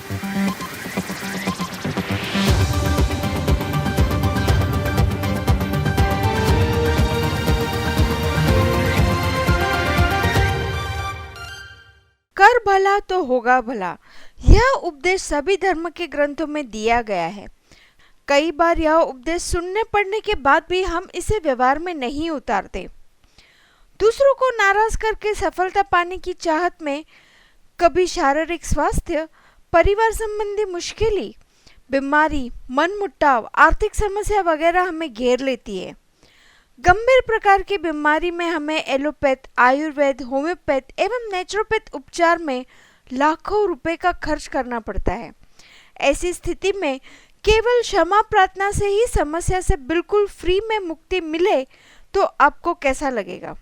कर भला तो होगा भला, यह उपदेश सभी धर्म के ग्रंथों में दिया गया है। कई बार यह उपदेश सुनने पढ़ने के बाद भी हम इसे व्यवहार में नहीं उतारते। दूसरों को नाराज करके सफलता पाने की चाहत में कभी शारीरिक स्वास्थ्य, परिवार संबंधी मुश्किलें, बीमारी, मनमुटाव, आर्थिक समस्या वगैरह हमें घेर लेती है। गंभीर प्रकार की बीमारी में हमें एलोपैथ, आयुर्वेद, होम्योपैथ एवं नेचुरोपैथ उपचार में लाखों रुपए का खर्च करना पड़ता है। ऐसी स्थिति में केवल क्षमा प्रार्थना से ही समस्या से बिल्कुल फ्री में मुक्ति मिले तो आपको कैसा लगेगा?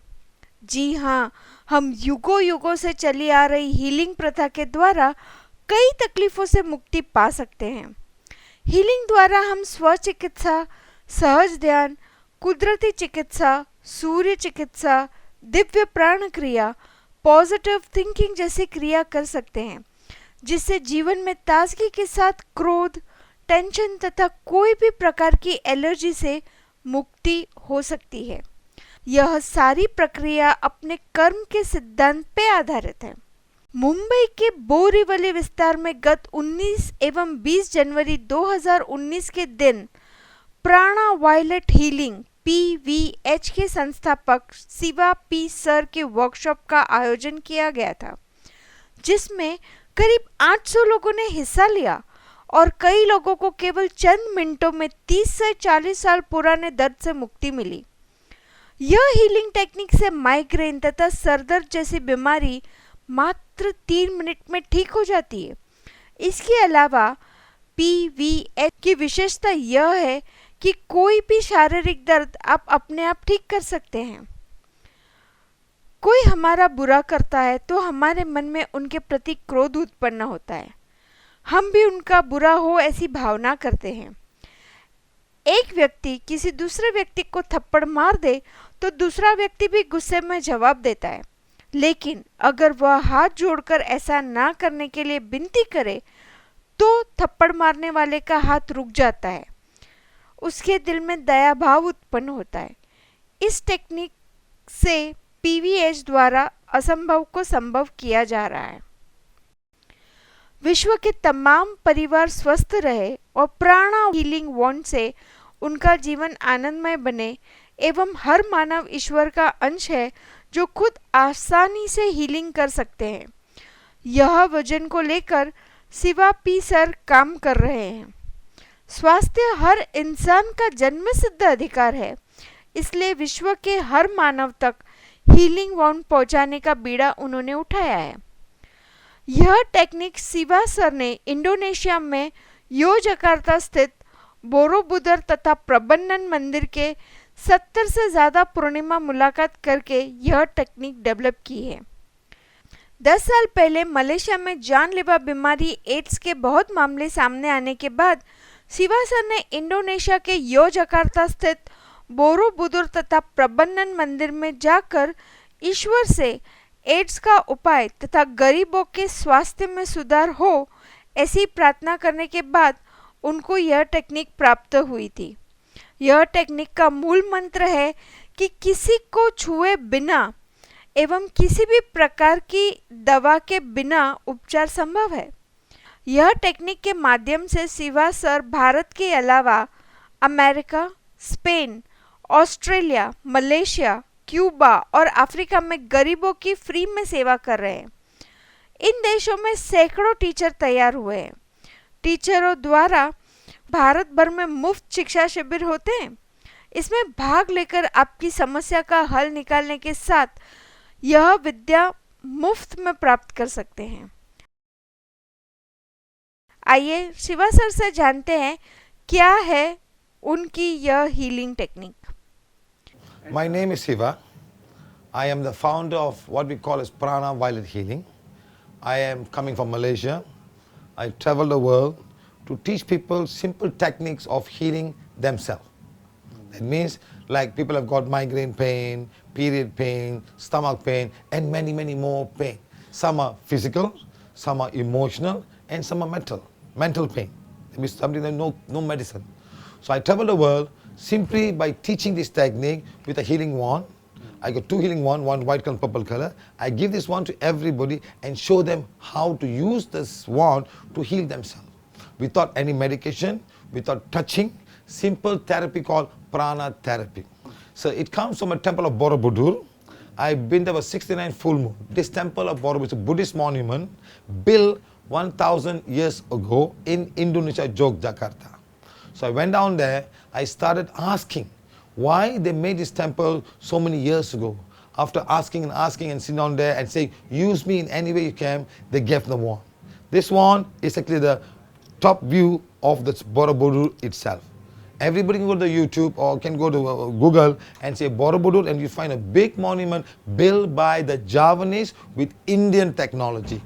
जी हाँ, हम युगों युगों से चली आ रही हीलिंग प्रथा के द्वारा कई तकलीफों से मुक्ति पा सकते हैं। हीलिंग द्वारा हम स्व चिकित्सा, सहज ध्यान, कुदरती चिकित्सा, सूर्य चिकित्सा, दिव्य प्राण क्रिया, पॉजिटिव थिंकिंग जैसी क्रिया कर सकते हैं, जिससे जीवन में ताजगी के साथ क्रोध, टेंशन तथा कोई भी प्रकार की एलर्जी से मुक्ति हो सकती है। यह सारी प्रक्रिया अपने कर्म के सिद्धांत पे आधारित है। मुंबई के बोरीवली विस्तार में गत 19 एवं 20 जनवरी 2019 के दिन प्राणा वायलेट हीलिंग PVH के संस्थापक शिवा पी सर के वर्कशॉप का आयोजन किया गया था, जिसमें करीब 800 लोगों ने हिस्सा लिया और कई लोगों को केवल चंद मिनटों में 30 से 40 साल पुराने दर्द से मुक्ति मिली। यह हीलिंग टेक्निक से माइग्रेन तथा सरदर्द जैसी बीमारी मात्र 3 मिनट में ठीक हो जाती है। इसके अलावा PVH की विशेषता यह है कि कोई भी शारीरिक दर्द आप अपने आप ठीक कर सकते हैं। कोई हमारा बुरा करता है तो हमारे मन में उनके प्रति क्रोध उत्पन्न होता है। हम भी उनका बुरा हो ऐसी भावना करते हैं। एक व्यक्ति किसी दूसरे व्यक्ति को थप्पड़ मार दे तो दूसरा व्यक्ति भी गुस्से में जवाब देता है, लेकिन अगर वह हाथ जोड़कर ऐसा ना करने के लिए विनती करे तो थप्पड़ मारने वाले का हाथ रुक जाता है। उसके दिल में दया भाव उत्पन्न होता है। इस टेक्निक से PVH द्वारा असंभव को संभव किया जा रहा है। विश्व के तमाम परिवार स्वस्थ रहे और प्राणा हीलिंग वॉन्ड से उनका जीवन आनंदमय बने एवं हर मानव ईश्वर का अंश है जो खुद आसानी से हीलिंग कर सकते हैं। यह वजन को लेकर शिवा पी सर काम कर रहे हैं। स्वास्थ्य हर इंसान का जन्मसिद्ध अधिकार है, इसलिए विश्व के हर मानव तक हीलिंग वॉन्ड पहुंचाने का बीड़ा उन्होंने उठाया है। यह टेक्निक शिवा सर ने इंडोनेशिया में योजकार्ता स्थित बोरोबुदर तथा प्रबंधन मंदिर के 70 से ज़्यादा पूर्णिमा मुलाकात करके यह टेक्निक डेवलप की है। 10 साल पहले मलेशिया में जानलेवा बीमारी एड्स के बहुत मामले सामने आने के बाद शिवा सर ने इंडोनेशिया के योजकार्ता स्थित बोरोबुदुर तथा प्रबंधन मंदिर में जाकर ईश्वर से एड्स का उपाय तथा गरीबों के स्वास्थ्य में सुधार हो ऐसी प्रार्थना करने के बाद उनको यह टेक्निक प्राप्त हुई थी। यह टेक्निक का मूल मंत्र है कि किसी को छुए बिना एवं किसी भी प्रकार की दवा के बिना उपचार संभव है। यह टेक्निक के माध्यम से शिवा सर भारत के अलावा America, Spain, Australia, Malaysia, Cuba और अफ्रीका में गरीबों की फ्री में सेवा कर रहे हैं। इन देशों में सैकड़ों टीचर तैयार हुए हैं। टीचरों द्वारा भारत भर में मुफ्त शिक्षा शिविर होते हैं। इसमें भाग लेकर आपकी समस्या का हल निकालने के साथ यह विद्या मुफ्त में प्राप्त कर सकते हैं। आइए शिवा सर से जानते हैं क्या है उनकी यह healing technique. My name is Shiva. I am the founder of what we call as Prana Violet Healing. I am coming from Malaysia. I travel the world to teach people simple techniques of healing themselves. That means like people have got migraine pain, period pain, stomach pain and many more pain. Some are physical, some are emotional, and some are mental pain. That means something that no medicine. So I travel the world simply by teaching this technique with a healing wand. I got two healing wands, one white color and purple color. I give this wand to everybody and show them how to use this wand to heal themselves. Without any medication, without touching, simple therapy called prana therapy. So it comes from a temple of Borobudur. I've been there for 69 full moon. This temple of Borobudur is a Buddhist monument built 1,000 years ago in Indonesia, Yogyakarta. So I went down there, I started asking why they made this temple so many years ago. After asking and sitting down there and saying, use me in any way you can, they gave the wand. This wand is actually the top view of the Borobudur itself. Everybody can go to YouTube or can go to Google and say Borobudur and you find a big monument built by the Javanese with Indian technology.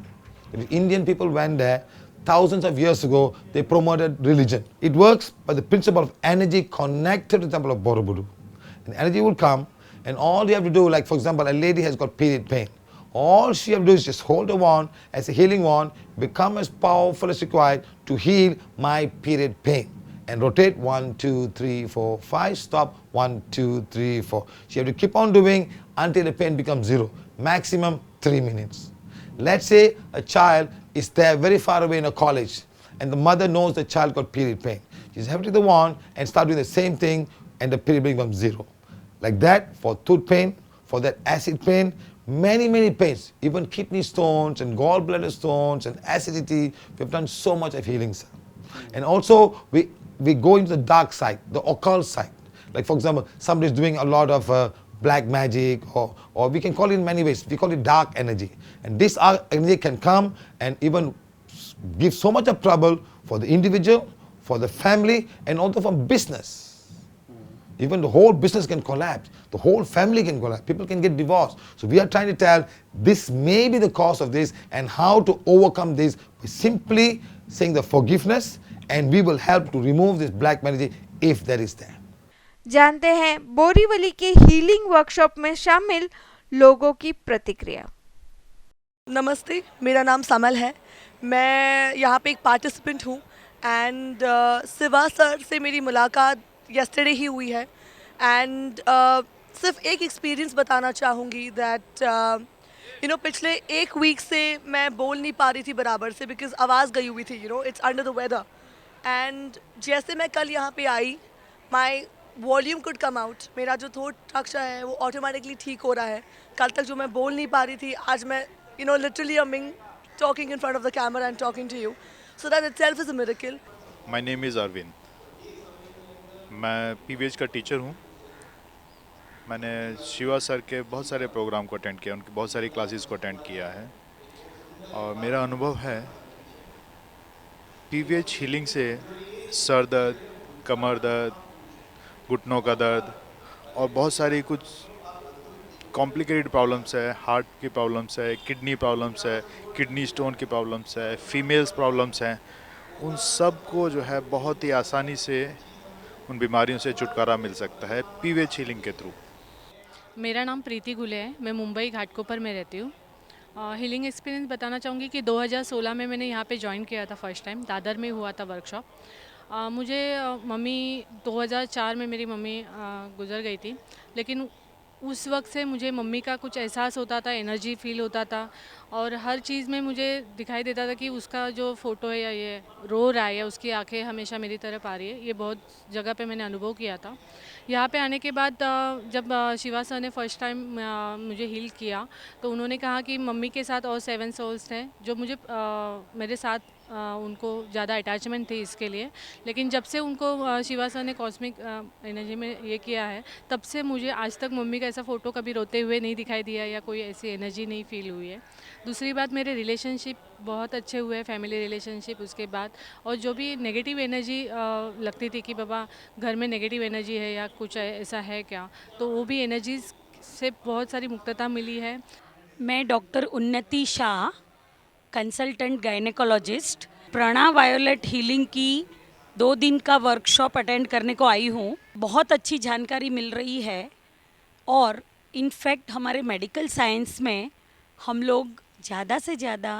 The Indian people went there thousands of years ago, they promoted religion. It works by the principle of energy connected to the temple of Borobudur. And energy will come and all you have to do, like for example, a lady has got period pain. All she has to do is just hold the wand as a healing wand, become as powerful as required to heal my period pain. And rotate 1, 2, 3, 4, 5, stop 1, 2, 3, 4. So you have to keep on doing until the pain becomes zero. Maximum 3 minutes. Let's say a child is there very far away in a college and the mother knows the child got period pain. She just have to take the wand and start doing the same thing and the period pain becomes zero. Like that for tooth pain, for that acid pain, many pains, even kidney stones and gallbladder stones and acidity. We've done so much of healing, sir. And also we go into the dark side, the occult side. Like for example, somebody is doing a lot of black magic or we can call it in many ways. We call it dark energy. And this energy can come and even give so much of trouble for the individual, for the family and also for business. Even the whole business can collapse. The whole family can collapse. People can get divorced. So we are trying to tell this may be the cause of this and how to overcome this by simply saying the forgiveness and we will help to remove this black energy if there is there. जानते हैं बोरीवली के healing workshop में शामिल लोगों की प्रतिक्रिया। नमस्ते, मेरा नाम समल है। मैं यहाँ पे एक पार्टिसिपेंट हूँ एंड शिवा सर से मेरी मुलाकात येस्टरडे ही हुई है एंड सिर्फ एक एक्सपीरियंस बताना चाहूँगी दैट पिछले एक वीक से मैं बोल नहीं पा रही थी बराबर से बिकॉज आवाज़ गई हुई थी, it's under the weather and जैसे मैं कल यहाँ पे I my volume could come out. मेरा जो थ्रोट स्ट्रक्चर है वो ऑटोमेटिकली ठीक हो रहा है। कल तक जो मैं बोल नहीं पा रही थी आज मैं literally I'm talking in front of the camera and talking to you, so that itself is a miracle. My name is Arvind, मैं पीवीएच का टीचर हूँ। मैंने शिवा सर के बहुत सारे प्रोग्राम को अटेंड किया, उनकी बहुत सारी क्लासेस को अटेंड किया है और मेरा अनुभव है पीवीएच हीलिंग से सर दर्द, कमर दर्द, घुटनों का दर्द और बहुत सारी कुछ कॉम्प्लिकेटेड प्रॉब्लम्स है, हार्ट की प्रॉब्लम्स है, किडनी प्रॉब्लम्स है, किडनी स्टोन की प्रॉब्लम्स है, फीमेल्स प्रॉब्लम्स हैं, उन सब को जो है बहुत ही आसानी से उन बीमारियों से छुटकारा मिल सकता है पीवीएच हीलिंग के थ्रू। मेरा नाम प्रीति गुले है, मैं मुंबई घाटकोपर में रहती हूँ। हीलिंग एक्सपीरियंस बताना चाहूँगी कि 2016 में मैंने यहाँ पे ज्वाइन किया था फर्स्ट टाइम, दादर में हुआ था वर्कशॉप। मुझे मम्मी 2004 में मेरी मम्मी गुज़र गई थी, लेकिन उस वक्त से मुझे मम्मी का कुछ एहसास होता था, एनर्जी फील होता था और हर चीज़ में मुझे दिखाई देता था कि उसका जो फ़ोटो है या ये रो रहा है या उसकी आंखें हमेशा मेरी तरफ आ रही है। ये बहुत जगह पे मैंने अनुभव किया था। यहाँ पे आने के बाद जब शिवा सर ने फर्स्ट टाइम मुझे हील किया तो उन्होंने कहा कि मम्मी के साथ और 7 सोल्स हैं जो मुझे मेरे साथ उनको ज़्यादा अटैचमेंट थी इसके लिए, लेकिन जब से उनको शिवा सर ने कॉस्मिक एनर्जी में ये किया है तब से मुझे आज तक मम्मी का ऐसा फ़ोटो कभी रोते हुए नहीं दिखाई दिया या कोई ऐसी एनर्जी नहीं फील हुई है। दूसरी बात, मेरे रिलेशनशिप बहुत अच्छे हुए, फैमिली रिलेशनशिप उसके बाद, और जो भी नेगेटिव एनर्जी लगती थी कि बाबा घर में नेगेटिव एनर्जी है या कुछ ऐसा है क्या, तो वो भी एनर्जीज से बहुत सारी मुक्तता मिली है। मैं डॉक्टर उन्नति शाह, कंसल्टेंट गायनेकोलॉजिस्ट, प्राणा वायोलेट हीलिंग की 2 दिन का वर्कशॉप अटेंड करने को आई हूँ। बहुत अच्छी जानकारी मिल रही है और इनफैक्ट हमारे मेडिकल साइंस में हम लोग ज़्यादा से ज़्यादा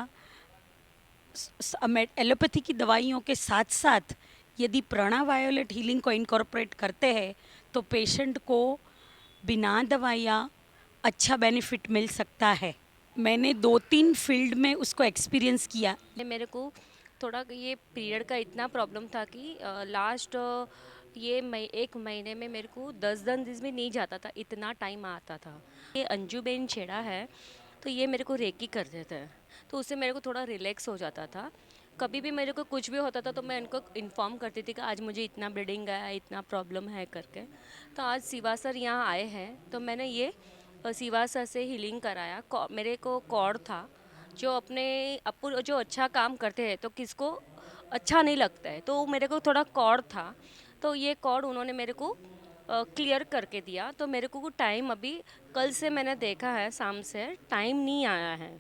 एलोपैथी की दवाइयों के साथ साथ यदि प्रणा वायोलेट हीलिंग को इनकॉर्पोरेट करते हैं तो पेशेंट को बिना दवाइयाँ अच्छा बेनिफिट मिल सकता है। मैंने 2-3 फील्ड में उसको एक्सपीरियंस किया। मेरे को थोड़ा ये पीरियड का इतना प्रॉब्लम था कि लास्ट ये एक महीने में मेरे को 10 दिन भी नहीं जाता था, इतना टाइम आता था। ये अंजुबेन छेड़ा है तो ये मेरे को रेकी कर देते हैं, तो उससे मेरे को थोड़ा रिलैक्स हो जाता था। कभी भी मेरे को कुछ भी होता था तो मैं उनको इन्फॉर्म करती थी कि आज मुझे इतना ब्लीडिंग आया, इतना प्रॉब्लम है करके। तो आज शिवा सर यहाँ आए हैं तो मैंने ये शिवा सर से हीलिंग कराया। मेरे को कॉर्ड था जो जो अच्छा काम करते हैं तो किसको अच्छा नहीं लगता है, तो मेरे को थोड़ा कॉर्ड था तो ये कॉर्ड उन्होंने मेरे को क्लियर करके दिया। तो मेरे को टाइम अभी कल से मैंने देखा है शाम से टाइम नहीं आया है,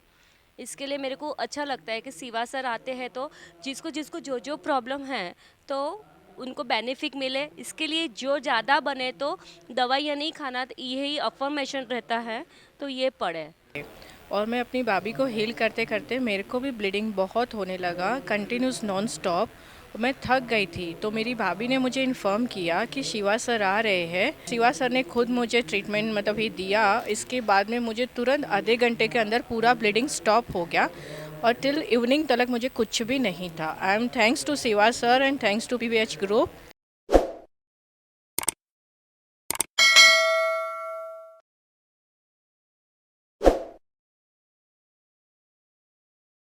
इसके लिए मेरे को अच्छा लगता है कि शिवा सर आते हैं तो जिसको जिसको जो जो प्रॉब्लम है तो उनको बेनिफिट मिले। इसके लिए जो ज़्यादा बने तो दवाइयाँ नहीं खाना, तो यही अफर्मेशन रहता है तो ये पढ़े। और मैं अपनी भाभी को हील करते करते मेरे को भी ब्लीडिंग बहुत होने लगा, कंटिन्यूस नॉन स्टॉप। मैं थक गई थी तो मेरी भाभी ने मुझे इन्फॉर्म किया कि शिवा सर आ रहे हैं। शिवा सर ने खुद मुझे ट्रीटमेंट मतलब ही दिया। इसके बाद में मुझे तुरंत आधे घंटे के अंदर पूरा ब्लीडिंग स्टॉप हो गया और टिल इवनिंग तक मुझे कुछ भी नहीं था। I am thanks to Shiva sir and thanks to PVH group.